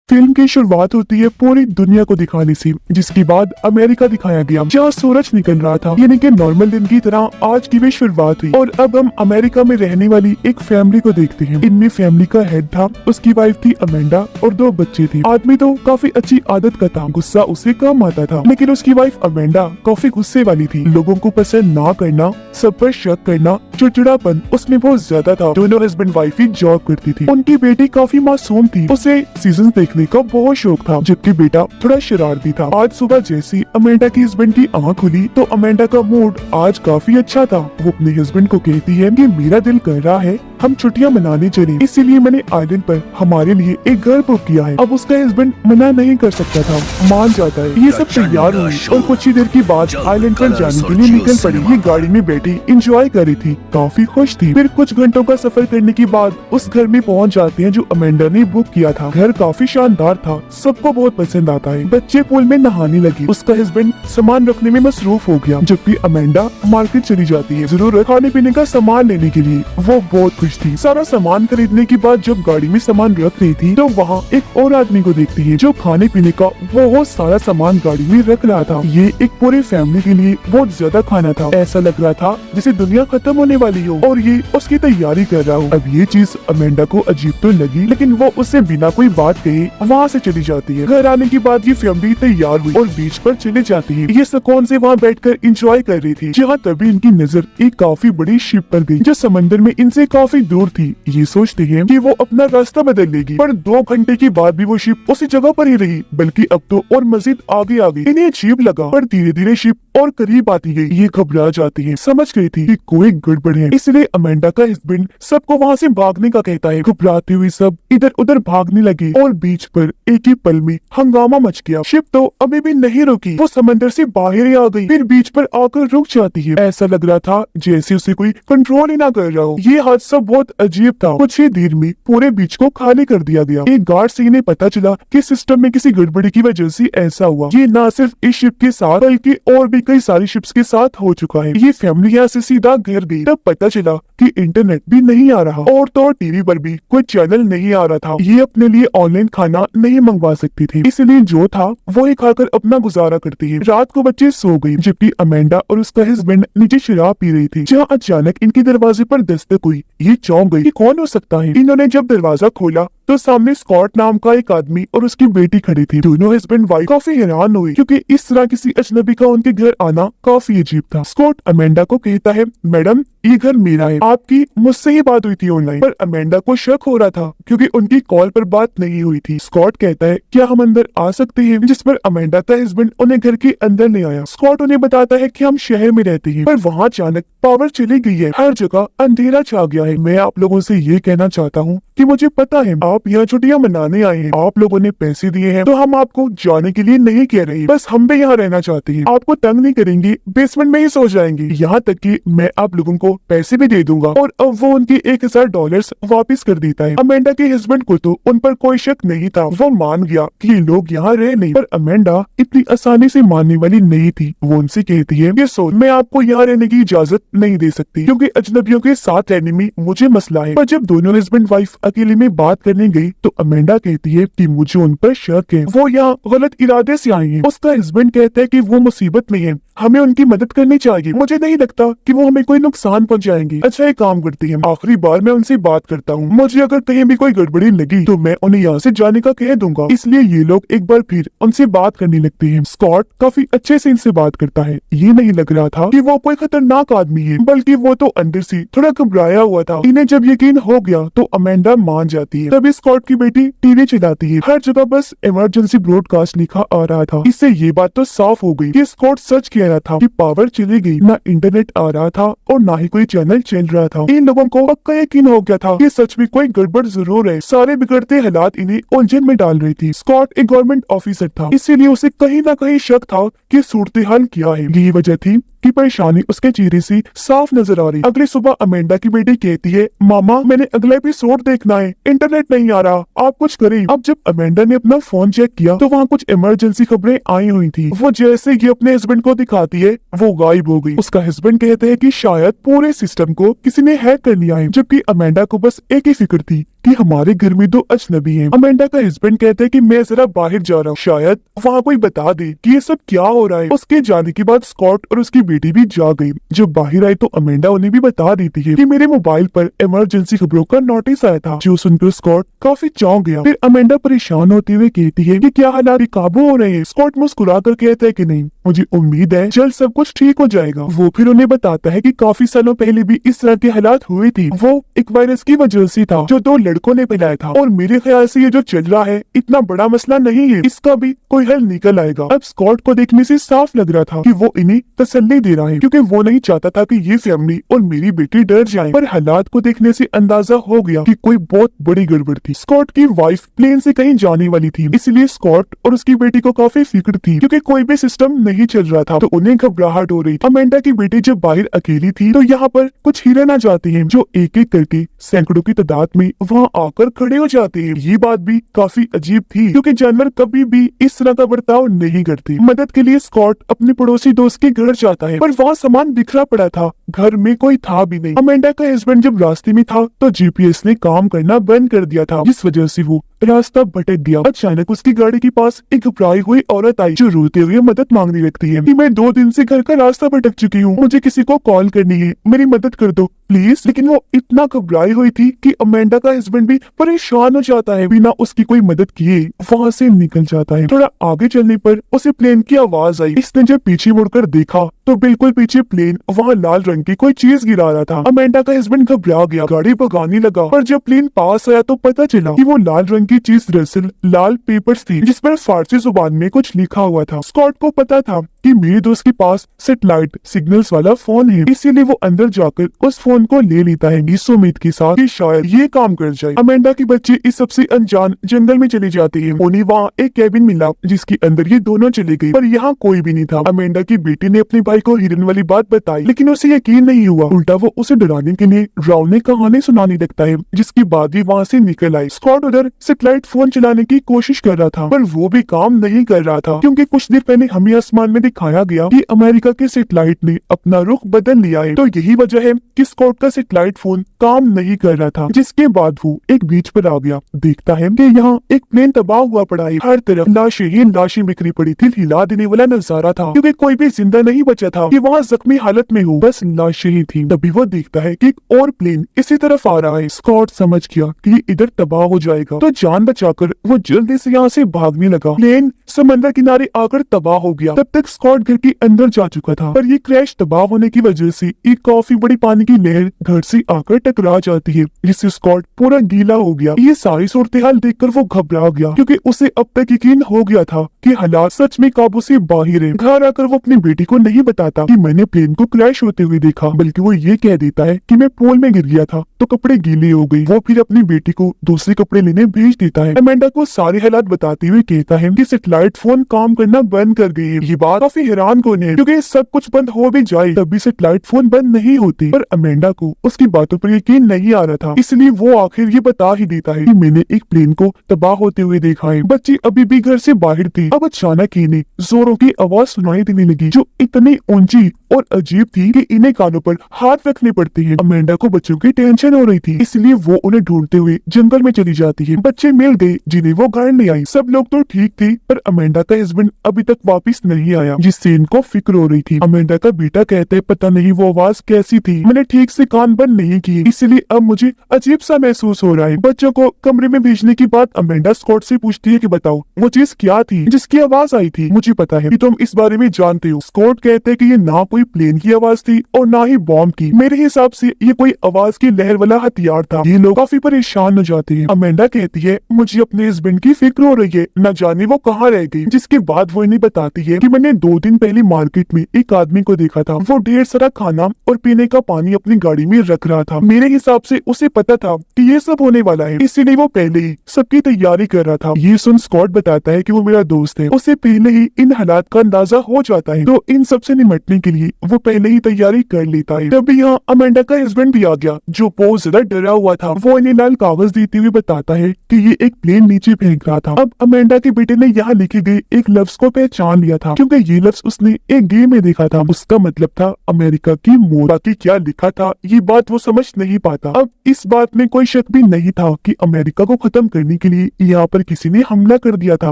Film की शुरुआत होती है पूरी दुनिया को दिखाने से, जिसके बाद अमेरिका दिखाया गया जहाँ सूरज निकल रहा था, यानी कि नॉर्मल दिन की तरह आज की भी शुरुआत हुई। और अब हम अमेरिका में रहने वाली एक फैमिली को देखते हैं। इनमें फैमिली का हेड था, उसकी वाइफ थी अमेंडा और 2 बच्चे थे। आदमी तो काफी अच्छी आदत का था, गुस्सा उसे कम आता था, लेकिन उसकी वाइफ अमेंडा काफी गुस्से वाली थी। लोगों को पसंद ना करना, सब पर शक करना, चिड़चिड़ापन उसमें बहुत ज्यादा था। दोनों हस्बैंड वाइफ ही जॉब करती थी। उनकी बेटी काफी मासूम थी, उसे सीजन देखने का बहुत शौक था, जबकि बेटा थोड़ा शरारती था। आज सुबह जैसी अमेंडा की हस्बैंड की आंख खुली तो अमेंडा का मूड आज काफी अच्छा था। वो अपने हस्बैंड को कहती है कि मेरा दिल कर रहा है हम छुट्टियां मनाने चले, इसीलिए मैंने आइलैंड पर हमारे लिए एक घर बुक किया है। अब उसका हस्बैंड मना नहीं कर सकता था, मान जाता है। ये सब तैयार हुई और कुछ ही देर की बाद आइलैंड पर जाने के लिए निकल पड़ी। ये गाड़ी में बैठी इंजॉय कर रही थी, काफी खुश थी। फिर कुछ घंटों का सफर करने के बाद उस घर में पहुंच जाते हैं जो अमेंडा ने बुक किया था। घर काफी शानदार था, सबको बहुत पसंद आता है। बच्चे पूल में नहाने लगी, उसका हस्बैंड सामान रखने में मसरूफ हो गया, जबकि अमेंडा मार्केट चली जाती है जरूरत खाने पीने का सामान लेने के लिए। वो बहुत खुश थी। सारा सामान खरीदने के बाद जब गाड़ी में सामान रख रही थी तो वहाँ एक और आदमी को देखती है जो खाने पीने का बहुत सारा सामान गाड़ी में रख रहा था। ये एक पूरी फैमिली के लिए बहुत ज्यादा खाना था। ऐसा लग रहा था जैसे दुनिया खत्म होने वाली हो और ये उसकी तैयारी कर रहा हो। अब ये चीज अमेंडा को अजीब तो लगी, लेकिन वो उससे बिना कोई बात कहे वहाँ से चली जाती है। घर आने के बाद ये फैमिली तैयार हुई और बीच पर चले जाती है। ये सुकून से वहाँ बैठकर एंजॉय कर रही थी, जहाँ तभी इनकी नजर एक काफी बड़ी शिप पर गई जो समंदर में इनसे काफी दूर थी। ये सोचते हैं कि वो अपना रास्ता बदल लेगी, पर 2 घंटे के बाद भी वो शिप उसी जगह पर ही रही, बल्कि अब तो और मजीद आगे आ गई। इन्हें अजीब लगा, पर धीरे धीरे शिप और करीब आती गई। ये घबरा जाती है, समझ गई थी कि कोई गड़बड़ है, इसलिए अमेंडा का हस्बैंड सबको वहाँ से भागने का कहता है। घबराते हुए सब इधर उधर भागने लगे और बीच पर एक ही पल में हंगामा मच गया। शिप तो अभी भी नहीं रुकी, वो समंदर से बाहर ही आ गई, फिर बीच पर आकर रुक जाती है। ऐसा लग रहा था जैसे उसे कोई कंट्रोल ही ना कर रहा हो। ये हादसा बहुत अजीब था। कुछ ही देर में पूरे बीच को खाली कर दिया गया। एक गार्ड से इन्हें पता चला कि सिस्टम में किसी गड़बड़ी की वजह से ऐसा हुआ। ये न सिर्फ इस शिप के साथ बल्कि और भी कई सारी शिप्स के साथ हो चुका है। ये फैमिली यहाँ से सीधा घर गई। तब पता चला कि इंटरनेट भी नहीं आ रहा और तो टीवी पर भी कोई चैनल नहीं आ रहा था। ये अपने लिए ऑनलाइन खाना नहीं मंगवा सकती थी, इसलिए जो था वो ही खाकर अपना गुजारा करती है। रात को बच्चे सो गई, जबकि अमेंडा और उसका हस्बैंड नीचे शराब पी रही थी, जहाँ अचानक इनके दरवाजे पर दस्तक हुई। ये चौंक गई कि कौन हो सकता है। इन्होंने जब दरवाजा खोला तो सामने स्कॉट नाम का एक आदमी और उसकी बेटी खड़ी थी। दोनों हस्बैंड वाइफ काफी हैरान हुई, क्योंकि इस तरह किसी अजनबी का उनके घर आना काफी अजीब था। स्कॉट अमेंडा को कहता है, मैडम ये घर मेरा है, आपकी मुझसे ही बात हुई थी ऑनलाइन। पर अमेंडा को शक हो रहा था क्योंकि उनकी कॉल पर बात नहीं हुई थी। स्कॉट कहता है, क्या हम अंदर आ सकते हैं? जिस पर अमेंडा का हस्बैंड उन्हें घर के अंदर ले आया। स्कॉट उन्हें बताता है कि हम शहर में रहते हैं, पर वहाँ अचानक पावर चली गई है, हर जगह अंधेरा छा गया है। मैं आप लोगों से ये कहना चाहता हूँ कि मुझे पता है आप यहाँ छुट्टियां मनाने आए हैं, आप लोगों ने पैसे दिए हैं, तो हम आपको जाने के लिए नहीं कह रहे, बस हम भी यहाँ रहना चाहते हैं। आपको तंग नहीं करेंगे, बेसमेंट में ही सो जाएंगे, यहाँ तक कि मैं आप लोगों को पैसे भी दे दूंगा। और अब वो उनके $1000 वापस कर देता है। अमेंडा के हस्बैंड को तो उन पर कोई शक नहीं था, वो मान गया कि ये लोग यहाँ रह नहीं। पर अमेंडा इतनी आसानी से मानने वाली नहीं थी। वो उनसे कहती है, ये सोच मैं आपको यहाँ रहने की इजाजत नहीं दे सकती, क्योंकि अजनबियों के साथ रहने में मुझे मसला है। पर जब दोनों हस्बैंड वाइफ अकेले में बात करने गई तो अमेंडा कहती है कि मुझे उन पर शक है, वो यहाँ गलत इरादे से आए हैं। उसका हस्बैंड कहता है कि वो मुसीबत में है, हमें उनकी मदद करनी चाहिए, मुझे नहीं लगता कि वो हमें कोई नुकसान पहुंचाएंगे। अच्छा एक काम करती है, आखिरी बार मैं उनसे बात करता हूँ, मुझे अगर कहीं भी कोई गड़बड़ी लगी तो मैं उन्हें यहाँ से जाने का कह दूंगा। इसलिए ये लोग एक बार फिर उनसे बात करने लगते हैं। स्कॉट काफी अच्छे से इनसे बात करता है। ये नहीं लग रहा था कि वो कोई खतरनाक आदमी है, बल्कि वो तो अंदर से थोड़ा घबराया हुआ था। इन्हें जब यकीन हो गया तो अमेंडा मान जाती है। तभी स्कॉट की बेटी टीवी चलाती है, हर जगह बस इमरजेंसी ब्रॉडकास्ट लिखा आ रहा था। इससे ये बात तो साफ हो गई कि स्कॉट सच कह रहा था कि पावर चली गई, ना इंटरनेट आ रहा था और ना ही कोई चैनल चल रहा था। इन लोगों को पक्का यकीन हो गया था कि सच में कोई गड़बड़ जरूर है। सारे बिगड़ते हालात इन्हें उलझन में डाल रही थी। स्कॉट एक गवर्नमेंट ऑफिसर था, इसीलिए उसे कहीं ना कहीं शक था कि सूरत हाल क्या है। यही वजह थी की परेशानी उसके चेहरे से साफ नजर आ रही। अगली सुबह अमेंडा की बेटी कहती है, मामा मैंने अगला एपिसोड देखना है, इंटरनेट नहीं आ रहा, आप कुछ करें। अब जब अमेंडा ने अपना फोन चेक किया तो वहाँ कुछ इमरजेंसी खबरें आई हुई थी। वो जैसे ही अपने हस्बैंड को दिखाती है वो गायब हो गई। उसका हस्बैंड कहते हैं कि शायद पूरे सिस्टम को किसी ने हैक कर लिया है, जबकि अमेंडा को बस एक ही फिक्र थी कि हमारे घर में दो अजनबी हैं। अमेंडा का हस्बैंड कहता है कि मैं जरा बाहर जा रहा हूँ, शायद वहाँ कोई बता दे कि ये सब क्या हो रहा है। उसके जाने के बाद स्कॉट और उसकी बेटी भी जा गई। जब बाहर आई तो अमेंडा उन्हें भी बता देती है कि मेरे मोबाइल पर इमरजेंसी खबरों का नोटिस आया था, जो सुनकर स्कॉट काफी चौंक गया। फिर अमेंडा परेशान होते हुए कहती है कि क्या हालात काबू हो रहे हैं। स्कॉट मुस्कुरा कर कहता है कि नहीं, मुझे उम्मीद है जल्द सब कुछ ठीक हो जाएगा। वो फिर उन्हें बताता है कि काफी सालों पहले भी इस तरह के हालात हुए थे, वो एक वायरस की वजह से था जो दो लड़कों ने फैलाया था, और मेरे ख्याल से ये जो चल रहा है इतना बड़ा मसला नहीं है, इसका भी कोई हल निकल आएगा। अब स्कॉट को देखने से साफ लग रहा था कि वो इन्हें तसल्ली दे रहा है, क्योंकि वो नहीं चाहता था कि ये फैमिली और मेरी बेटी डर जाए। पर हालात को देखने से अंदाजा हो गया कि कोई बहुत बड़ी गड़बड़ थी। स्कॉट की वाइफ प्लेन से कहीं जाने वाली थी, इसलिए स्कॉट और उसकी बेटी को काफी फिक्र थी, क्योंकि कोई भी सिस्टम नहीं चल रहा था, तो उन्हें घबराहट हो रही थी। अमेंडा की बेटी जब बाहर अकेली थी तो यहाँ पर कुछ हिरन आ जाते हैं, जो एक एक करके सैकड़ों की तादाद में वहाँ आकर खड़े हो जाते हैं। ये बात भी काफी अजीब थी, क्योंकि जानवर कभी भी इस तरह का बर्ताव नहीं करते। मदद के लिए स्कॉट अपने पड़ोसी दोस्त के घर जाता है, पर वहाँ सामान बिखरा पड़ा था, घर में कोई था भी नहीं। अमेंडा का हस्बैंड जब रास्ते में था तो जीपीएस ने काम करना बंद कर दिया था, जिस वजह से वो रास्ता भटक गया। अचानक उसकी गाड़ी के पास एक घबराई हुई औरत आई, जो रोते हुए मदद मांगने लगती है कि मैं 2 दिन से घर का रास्ता भटक चुकी हूँ, मुझे किसी को कॉल करनी है, मेरी मदद कर दो प्लीज। लेकिन वो इतना घबराई हुई थी कि अमेंडा का हस्बैंड भी परेशान हो जाता है, बिना उसकी कोई मदद किए वहाँ से निकल जाता है। थोड़ा आगे चलने पर उसे प्लेन की आवाज आई। इसने जब पीछे मुड़कर देखा तो बिल्कुल पीछे प्लेन वहाँ लाल रंग की कोई चीज गिरा रहा था। अमेंडा का हस्बैंड घबरा गया, गाड़ी भगाने लगा, पर जब प्लेन पास आया तो पता चला कि वो लाल रंग की चीज दरअसल लाल पेपर्स थी, जिस पर फारसी जुबान में कुछ लिखा हुआ था। स्कॉट को पता था कि मेरे दोस्त के पास सैटेलाइट सिग्नल्स वाला फोन है, इसीलिए वो अंदर जाकर उस फोन को ले लेता है, इस उम्मीद के साथ कि शायद ये काम कर जाए। अमेंडा के बच्चे इस सबसे अनजान जंगल में चले जाते हैं। उन्हें वहाँ एक कैबिन मिला, जिसके अंदर ये दोनों चले गए, पर यहाँ कोई भी नहीं था। अमेंडा की बेटी ने अपने भाई को हिरन वाली बात बताई, लेकिन उसे यकीन नहीं हुआ। उल्टा वो उसे डराने के लिए डरावनी कहानी सुनाने लगता है, जिसके बाद भी वहाँ से निकल आई। स्कॉट उधर सैटेलाइट फोन चलाने की कोशिश कर रहा था, पर वो भी काम नहीं कर रहा था, क्योंकि कुछ देर पहले हमें आसमान में दिखाया गया कि अमेरिका के सैटेलाइट ने अपना रुख बदल लिया है। तो यही वजह है कि स्कॉट का सैटेलाइट फोन काम नहीं कर रहा था, जिसके बाद वो एक बीच पर आ गया। देखता है कि यहाँ एक प्लेन तबाह हुआ पड़ा है, हर तरफ लाशें ही लाशें बिखरी पड़ी थी। हिला देने वाला नजारा था, क्योंकि कोई भी जिंदा नहीं बचा था कि वहाँ जख्मी हालत में हो, बस लाशें ही थी। तभी वो देखता है कि एक और प्लेन इसी तरफ आ रहा है। स्कॉट समझ गया कि ये इधर तबाह हो जाएगा, तो जान बचाकर वो जल्दी से यहाँ से भागने लगा। प्लेन समंदर किनारे आकर तबाह हो गया। तब तक स्कॉट घर के अंदर जा चुका था, पर ये क्रैश तबाह होने की वजह से एक काफी बड़ी पानी की लहर घर से आकर टकरा जाती है, जिससे स्कॉट पूरा गीला हो गया। ये सारी सूरत हाल देखकर वो घबरा गया, क्योंकि उसे अब तक यकीन हो गया था कि हालात सच में काबू से बाहर है। घर आकर वो अपनी बेटी को नहीं बताता कि मैंने प्लेन को क्रैश होते हुए देखा, बल्कि वो ये कह देता है कि मैं पूल में गिर गया था तो कपड़े गीले हो गए। वो फिर अपनी बेटी को दूसरे कपड़े लेने भेज देता है। अमेंडा को सारे हालात बताते हुए कहता है कि सैटेलाइट फोन काम करना बंद कर गई है। ये बात काफी हैरान कौन है, क्योंकि सब कुछ बंद हो भी जाए तब भी सैटेलाइट फोन बंद नहीं होते। पर अमेंडा को उसकी बातों पर यकीन नहीं आ रहा था, इसलिए वो आखिर ये बता ही देता है कि मैंने एक प्लेन को तबाह होते हुए देखा है। बच्चे अभी भी घर से बाहर थे। अब अचानक इन्हें जोरों की आवाज सुनाई देने लगी, जो इतनी ऊंची और अजीब थी कि इन्हें कानों पर हाथ रखने पड़ते हैं। अमेंडा को बच्चों की टेंशन हो रही थी, इसलिए वो उन्हें ढूंढते हुए जंगल में चली जाती है। बच्चे मिल गए जिन्हें वो घर ले आई। सब लोग तो ठीक थे, पर अमेंडा का हस्बैंड अभी तक वापस नहीं आया, जिससे इनको फिक्र हो रही थी। अमेंडा का बेटा कहता है पता नहीं वो आवाज कैसी थी, मैंने ठीक से कान बंद नहीं किए, इसलिए अब मुझे अजीब सा महसूस हो रहा है। बच्चों को कमरे में भेजने के बाद अमेंडा स्कॉट से पूछती है कि बताओ वो चीज क्या थी जिसकी आवाज आई थी। मुझे पता है कि तुम इस बारे में जानते हो। स्कॉट कहते हैं कि ये ना कोई प्लेन की आवाज थी और ना ही बॉम्ब की। मेरे हिसाब से ये कोई आवाज की लहर वाला हथियार था। ये लोग काफी परेशान हो जाते हैं। अमेंडा कहती है मुझे अपने हस्बैंड की फिक्र हो रही है, न जाने वो कहाँ रह गई। जिसके बाद वो इन्हें बताती है कि मैंने 2 दिन पहले मार्केट में एक आदमी को देखा था। वो ढेर सारा खाना और पीने का पानी अपनी गाड़ी में रख रहा था। मेरे हिसाब से उसे पता था कि ये सब होने वाला है, इसीलिए वो पहले ही सबकी तैयारी कर रहा था। ये सुन स्कॉट बताता है कि वो मेरा दोस्त है, उसे पहले ही इन हालात का अंदाजा हो जाता है, तो इन सब से निपटने के लिए वो पहले ही तैयारी कर लेता है। तभी यहाँ अमेंडा का हस्बैंड भी आ गया, जो बहुत ज्यादा डरा हुआ था। वो इन्हें लाल कागज देते हुए बताता है कि ये एक प्लेन नीचे फेंक रहा था। अब अमेंडा के बेटे ने यहाँ लिखे गए एक लफ्ज को पहचान लिया था, क्योंकि ये ये लफ्ज उसने एक गेम में देखा था, उसका मतलब था अमेरिका की मौत। बाकी क्या लिखा था ये बात वो समझ नहीं पाता। अब इस बात में कोई शक भी नहीं था कि अमेरिका को खत्म करने के लिए यहाँ पर किसी ने हमला कर दिया था।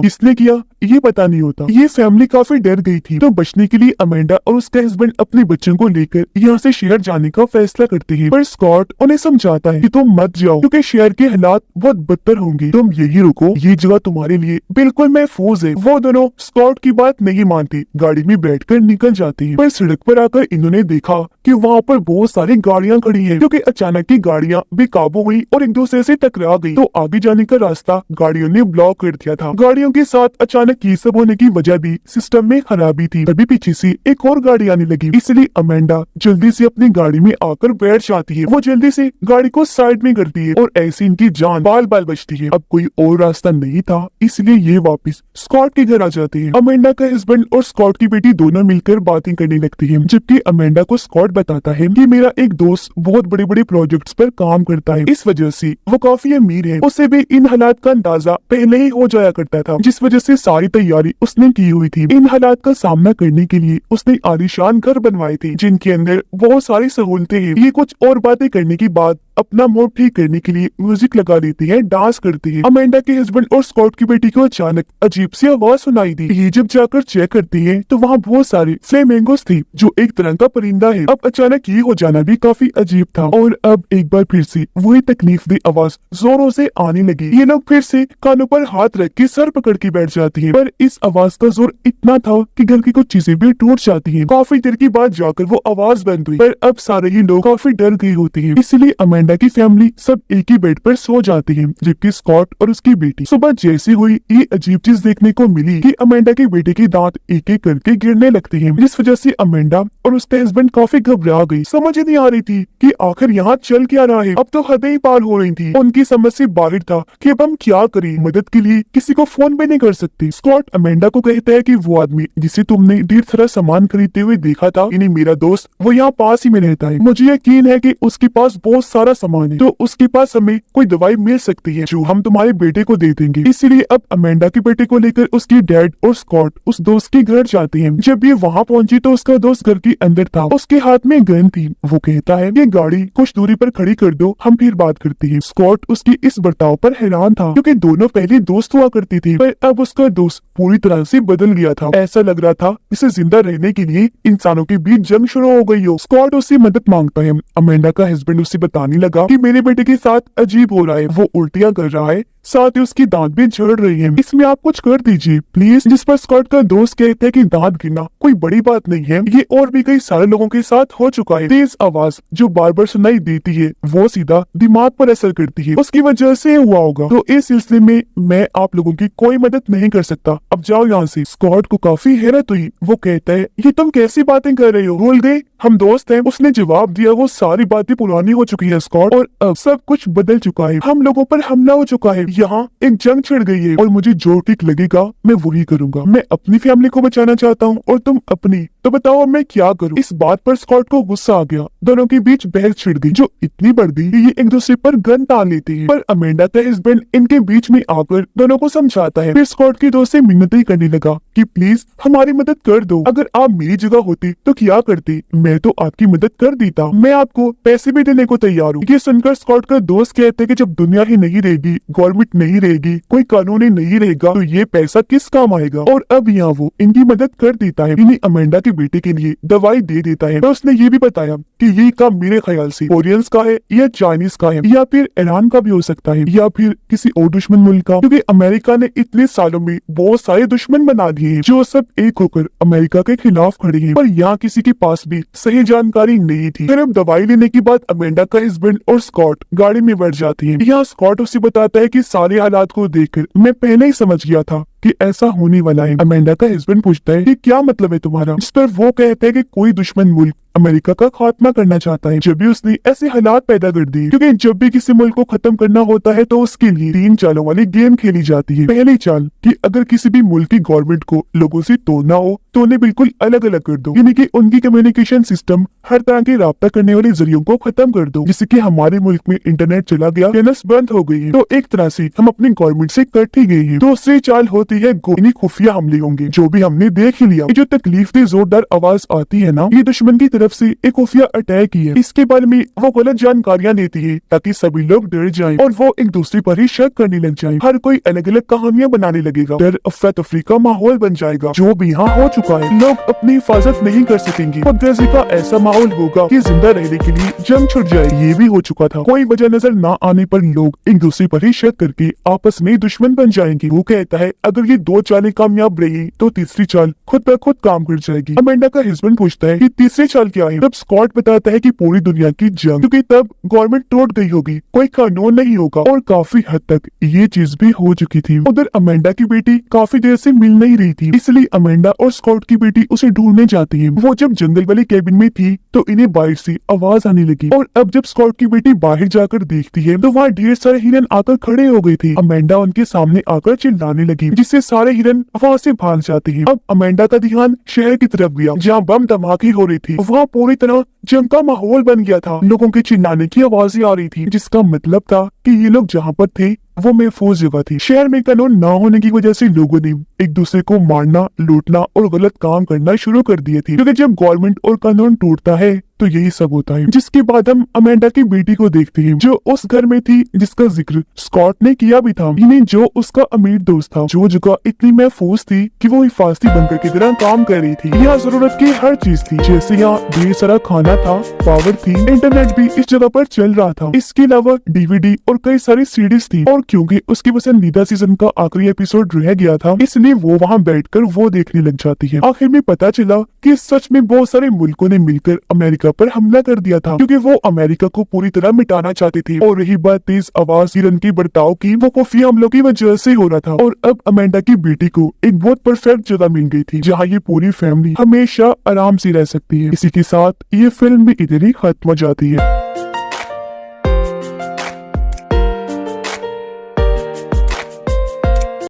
किसने किया ये पता नहीं होता। ये फैमिली काफी डर गई थी, तो बचने के लिए अमेंडा और उसका हस्बैंड अपने बच्चों को लेकर यहाँ से शहर जाने का फैसला करते हैं। पर स्कॉट उन्हें समझाता है कि तुम मत जाओ क्योंकि शहर के हालात बहुत बदतर होंगे, तुम यही रुको, ये जगह तुम्हारे लिए बिल्कुल महफूज है। वो दोनों स्कॉट की बात नहीं मानते, गाड़ी में बैठकर निकल जाते हैं। पर सड़क पर आकर इन्होंने देखा कि वहाँ पर बहुत सारी गाड़ियाँ खड़ी हैं, क्योंकि अचानक ही गाड़ियाँ बेकाबू हुई और एक दूसरे से टकरा गई, तो आगे जाने का रास्ता गाड़ियों ने ब्लॉक कर दिया था। गाड़ियों के साथ अचानक ये सब होने की वजह भी सिस्टम में खराबी थी। तभी पीछे से एक और गाड़ी आने लगी, इसलिए अमेंडा जल्दी से अपनी गाड़ी में आकर बैठ जाती है। वो जल्दी से गाड़ी को साइड में करती है और ऐसे इनकी जान बाल बाल बचती है। अब कोई और रास्ता नहीं था, इसलिए ये वापस स्कॉट के घर आ जाते हैं। अमेंडा का हस्बैंड और स्कॉट की बेटी दोनों मिलकर बातें करने लगती है, जबकि अमेंडा को स्कॉट बताता है कि मेरा एक दोस्त बहुत बड़े बड़े प्रोजेक्ट्स पर काम करता है, इस वजह से वो काफी अमीर है। उसे भी इन हालात का अंदाजा पहले ही हो जाया करता था, जिस वजह से सारी तैयारी उसने की हुई थी। इन हालात का सामना करने के लिए उसने आलीशान घर बनवाए थे, जिनके अंदर बहुत सारी सहूलतें हैं। ये कुछ और बातें करने के बाद अपना मूड ठीक करने के लिए म्यूजिक लगा लेती है, डांस करती है। अमेंडा के हस्बैंड और स्कॉट की बेटी को अचानक अजीब सी आवाज सुनाई दी। ये जब जाकर चेक करती है तो वहाँ बहुत सारे फ्लेमिंगोस थी, जो एक तरह का परिंदा है। अब अचानक ये हो जाना भी काफी अजीब था, और अब एक बार फिर से वही तकलीफदेह आवाज जोरों से आने लगी। ये लोग फिर से कानों पर हाथ रख के सर पकड़ के बैठ जाती है, पर इस आवाज का जोर इतना था कि घर की कुछ चीजें भी टूट जाती हैं। काफी देर के बाद जाकर वो आवाज बंद हुई, पर अब सारे ही लोग काफी डर गए होते हैं, इसलिए अमेंडा की फैमिली सब एक ही बेड पर सो जाती है, जबकि स्कॉट और उसकी बेटी। सुबह जैसे हुई ये अजीब चीज देखने को मिली कि अमेंडा के बेटे के दांत एक एक करके गिरने लगते हैं, जिस वजह से अमेंडा और उसका हस्बैंड काफी घबरा गई। समझ ही नहीं आ रही थी कि आखिर यहाँ चल क्या रहा है। अब तो हदें ही पार हो रही थी। उनकी समझ से बाहर था कि अब हम क्या करें, मदद के लिए किसी को फोन भी नहीं कर सकते। स्कॉट अमेंडा को कहता है कि वो आदमी जिसे तुमने ढेर सारा सामान खरीदते हुए देखा था, यानी मेरा दोस्त, वो यहाँ पास ही में रहता है। मुझे यकीन है कि उसके पास बहुत सारा सामान है, तो उसके पास हमें कोई दवाई मिल सकती है जो हम तुम्हारे बेटे को दे देंगे। इसलिए अब अमेंडा के बेटे को लेकर उसकी डैड और स्कॉट उस दोस्त के घर जाते हैं। जब ये वहाँ पहुंची तो उसका दोस्त घर के अंदर था, उसके हाथ में गन थी। वो कहता है कि गाड़ी कुछ दूरी पर खड़ी कर दो, हम फिर बात करते हैं। स्कॉट उसके इस बर्ताव पर हैरान था, क्योंकि दोनों पहले दोस्त हुआ करती थी, पर अब उसका दोस्त पूरी तरह से बदल गया था। ऐसा लग रहा था इसे जिंदा रहने के लिए इंसानों के बीच जंग शुरू हो गई हो। स्कॉट उससे मदद मांगता है। अमेंडा का हस्बैंड उसे बताने लगा कि मेरे बेटे के साथ अजीब हो रहा है, वो उल्टियां कर रहा है, साथ ही उसकी दांत भी झड़ रही हैं। इसमें आप कुछ कर दीजिए प्लीज। जिस पर स्कॉट का दोस्त कहता है कि दांत गिरना कोई बड़ी बात नहीं है, ये और भी कई सारे लोगों के साथ हो चुका है। तेज आवाज जो बार बार सुनाई देती है वो सीधा दिमाग पर असर करती है, उसकी वजह से हुआ होगा। तो इस सिलसिले में मैं आप लोगों की कोई मदद नहीं कर सकता, अब जाओ यहाँ से। स्कॉट को काफी हैरत हुई। वो कहता है ये तुम कैसी बातें कर रहे हो, भूल गए हम दोस्त हैं। उसने जवाब दिया वो सारी बातें पुरानी हो चुकी है स्कॉट, और अब सब कुछ बदल चुका है। हम लोगों पर हमला हो चुका है, यहाँ एक जंग छिड़ गई है, और मुझे जो ठीक लगेगा मैं वही करूंगा। मैं अपनी फैमिली को बचाना चाहता हूँ और तुम अपनी, तो बताओ अब मैं क्या करूँ। इस बात पर स्कॉट को गुस्सा आ गया। दोनों के बीच बहस छिड़ गई, जो इतनी बढ़ गई कि ये एक दूसरे पर गन तान लेते हैं। पर अमेंडा का हस्बैंड इनके बीच में आकर दोनों को समझाता है। फिर स्कॉट के दोस्त से मिन्नतें करने लगा कि प्लीज हमारी मदद कर दो, अगर आप मेरी जगह होती तो क्या करते, मैं तो आपकी मदद कर देता, मैं आपको पैसे भी देने को तैयार हूँ। ये सुनकर स्कॉट का दोस्त कहते हैं कि जब दुनिया ही नहीं रहेगी, गवर्नमेंट नहीं रहेगी, कोई कानून ही नहीं रहेगा, तो ये पैसा किस काम आएगा। और अब यहाँ वो इनकी मदद कर देता है, इन्हें अमेंडा के बेटे के लिए दवाई दे देता है। तो उसने ये भी बताया कि ये काम मेरे ख्याल से कोरियंस का है या चाइनीज का है, या फिर ईरान का भी हो सकता है, या फिर किसी और दुश्मन मुल्क का, क्योंकि अमेरिका ने इतने सालों में बहुत सारे दुश्मन बना दिए हैं जो सब एक होकर अमेरिका के खिलाफ खड़े हैं। पर यहाँ किसी के पास भी सही जानकारी नहीं थी। फिर अब दवाई लेने के बाद अमेंडा का हस्बैंड और स्कॉट गाड़ी में बैठ जाती हैं। यहाँ स्कॉट उसे बताता है कि सारे हालात को देखकर मैं पहले ही समझ गया था कि ऐसा होने वाला है। अमेंडा का हस्बैंड पूछता है कि क्या मतलब है तुम्हारा, जिस पर वो कहता है कि कोई दुश्मन मुल्क अमेरिका का खात्मा करना चाहता है। जब भी उसने ऐसे हालात पैदा कर दिए, क्योंकि जब भी किसी मुल्क को खत्म करना होता है तो उसके लिए 3 चालों वाली गेम खेली जाती है। पहली चाल कि अगर किसी भी मुल्क की गवर्नमेंट को लोगों से तोड़ना हो तो उन्हें बिल्कुल अलग अलग कर दो, यानी कि उनकी कम्युनिकेशन सिस्टम, हर तरह के राब्ता करने वाले जरियों को खत्म कर दो। जिससे कि हमारे मुल्क में इंटरनेट चला गया, चैनल्स बंद हो गई है, तो एक तरह से हम अपनी गवर्नमेंट से कट ही गए हैं। दूसरी चाल होती है यानी खुफिया हमले होंगे, जो भी हमने देख ही लिया। ये जो तकलीफ दे जोरदार आवाज आती है ना, ये दुश्मन की तरफ से एक खुफिया अटैक ही है। इसके बारे में वो गलत जानकारियां देती है ताकि सभी लोग डर जाएं और वो एक दूसरे पर ही शक करने लग जाएं। हर कोई अलग अलग कहानियां बनाने लगेगा, डर अफरा तफरी का माहौल बन जाएगा, जो भी यहाँ हो चुका है। लोग अपनी हिफाजत नहीं कर सकेंगे, खुदगर्जी का ऐसा माहौल होगा कि जिंदा रहने के लिए जंग छुड़ जाए। ये भी हो चुका था। कोई वजह नजर ना आने पर लोग एक दूसरे पर ही शक करके आपस में दुश्मन बन जाएंगे। वो कहता है अगर ये 2 चालें कामयाब रही तो तीसरी चाल खुद ब खुद काम कर जाएगी। अमेंडा का हस्बैंड पूछता है कि तीसरी चाल क्या है। तब स्कॉट बताता है कि पूरी दुनिया की जंग, क्योंकि तब गवर्नमेंट टूट गई होगी, कोई कानून नहीं होगा, और काफी हद तक ये चीज भी हो चुकी थी। उधर अमेंडा की बेटी काफी देर से मिल नहीं रही थी, इसलिए अमेंडा और स्कॉट की बेटी उसे ढूंढने जाती है। वो जब जंगल वाले केबिन में थी तो इन्हें बाहर से आवाज आने लगी, और अब जब स्कॉट की बेटी बाहर जाकर देखती है तो वहाँ ढेर सारे हिरन आकर खड़े हो गए थे। अमेंडा उनके सामने आकर चिल्लाने लगी, जिससे सारे हिरन वहाँ से भाग जाते हैं। अब अमेंडा का ध्यान शहर की तरफ गया, जहाँ बम धमाके हो रही थी। वहाँ पूरी तरह जंग का माहौल बन गया था, लोगों के चिल्लाने की आवाजें आ रही थी, जिसका मतलब था कि ये लोग जहाँ पर थे वो महफूज जगह थी। शहर में कानून ना होने की वजह से लोगों ने एक दूसरे को मारना, लूटना और गलत काम करना शुरू कर दिए थे, क्योंकि जब गवर्नमेंट और कानून टूटता है तो यही सब होता है। जिसके बाद हम अमेंडा की बेटी को देखते हैं, जो उस घर में थी जिसका जिक्र स्कॉट ने किया भी था, यानी जो उसका अमीर दोस्त था, जो जगह इतनी महफूज थी कि वो हिफाजती बंकर की तरह काम कर रही थी। यहाँ जरूरत की हर चीज थी, जैसे यहाँ ढेर सारा खाना था, पावर थी, इंटरनेट भी इस जगह पर चल रहा था। इसके अलावा डीवीडी और कई सारी सीडीज थी, और क्योंकि उसकी पसंदीदा सीजन का आखिरी एपिसोड रह गया था, इसलिए वो वहाँ बैठकर वो देखने लग जाती है। आखिर में पता चला कि सच में बहुत सारे मुल्कों ने मिलकर अमेरिका पर हमला कर दिया था, क्योंकि वो अमेरिका को पूरी तरह मिटाना चाहते थे। और रही बात तेज आवाज हिरन की बर्ताव की, वो खुफिया हमलों की वजह से हो रहा था। और अब अमेंडा की बेटी को एक बहुत परफेक्ट जगह मिल गई थी, जहाँ ये पूरी फैमिली हमेशा आराम से रह सकती है। इसी के साथ ये फिल्म भी इधर ही खत्म हो जाती है।